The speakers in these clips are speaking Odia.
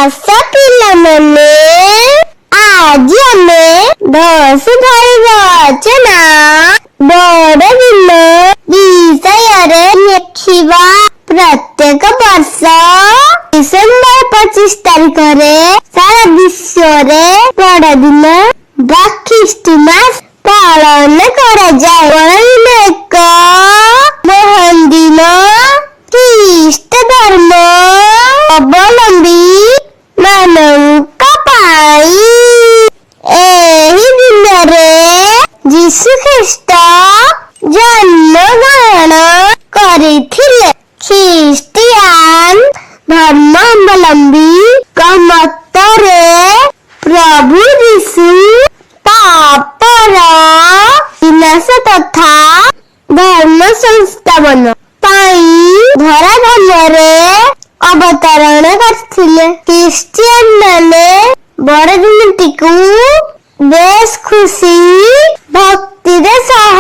ଆଶା ପିଲାମାନେ, ଆଜି ଆମେ ଦଶ ରଚନା ବଡ଼ଦିନ ବିଷୟରେ ଲେଖିବା। ପ୍ରତ୍ୟେକ ବର୍ଷ ଡିସେମ୍ବର 25 ତାରିଖରେ ସାରା ବିଶ୍ୱରେ ବଡ଼ଦିନ ବା ଖ୍ରୀଷ୍ଟମାସ ପାଳନ କରାଯାଏ। ବଡ଼ଦିନ ଏକ ମହାନ ଦିନ ଖ୍ରୀଷ୍ଟ ଧର୍ମ ଅବଲମ୍ବୀ ମାନଙ୍କ ପାଇଁ। ଏହି ଦିନରେ ଯୀଶୁ ଖ୍ରୀଷ୍ଟ ଜନ୍ମଗ୍ରହଣ କରିଥିଲେ। ଖ୍ରୀଷ୍ଟିଆନ ଧର୍ମାବଲମ୍ବୀଙ୍କ ମତରେ ପ୍ରଭୁ ଯୀଶୁ ପାପର ବିନାଶ ତଥା ଧର୍ମ ସଂସ୍ଥାପନ ପାଇଁ ଧରାଧାମରେ ଅବତରଣ କରିଥିଲେ। ଖ୍ରୀଷ୍ଟିଆନ ମାନେ ବଡ଼ଦିନଟିକୁ ବେଶ ଖୁସି ଭକ୍ତିର ସହ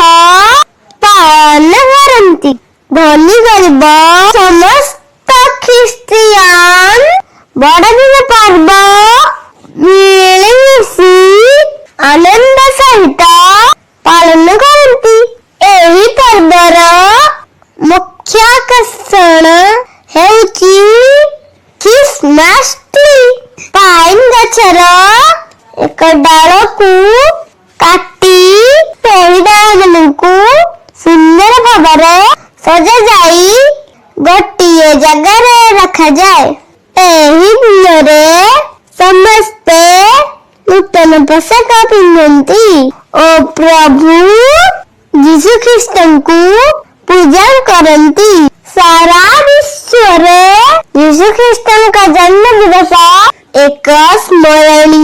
ପାଳନ କରନ୍ତି। ଧନୀ ଗରିବ ସମସ୍ତ ଖ୍ରୀଷ୍ଟିଆନ ବଡ଼ଦିନ ପର୍ବ ମିଳିମିଶି ଆନନ୍ଦ ସହିତ ପାଳନ କରନ୍ତି। ଏହି ପର୍ବର ମୁଖ୍ୟ ଆକର୍ଷଣ ହେଉଛି ଖ୍ରୀଷ୍ଟମାସ ଟ୍ରି। ପାଇନ ଗଛର ଏକ ଡାଳକୁ କାଟି ସେହି ଡାଳମାନଙ୍କୁ ସୁନ୍ଦର ଭାବରେ ସଜାଯାଇ ଗୋଟିଏ ଜାଗାରେ ରଖାଯାଏ। ଏହି ଦିନରେ ସମସ୍ତେ ନୂତନ ପୋଷାକ ପିନ୍ଧନ୍ତି ଓ ପ୍ରଭୁ ଯୀଶୁ ଖ୍ରୀଷ୍ଟଙ୍କୁ ପୂଜା କରନ୍ତି। ସାରା ବିଶ୍ୱରେ ଯୀଶୁ ଖ୍ରୀଷ୍ଟଙ୍କ ଜନ୍ମ ଦିବସ ଏକ ସ୍ମରଣୀୟ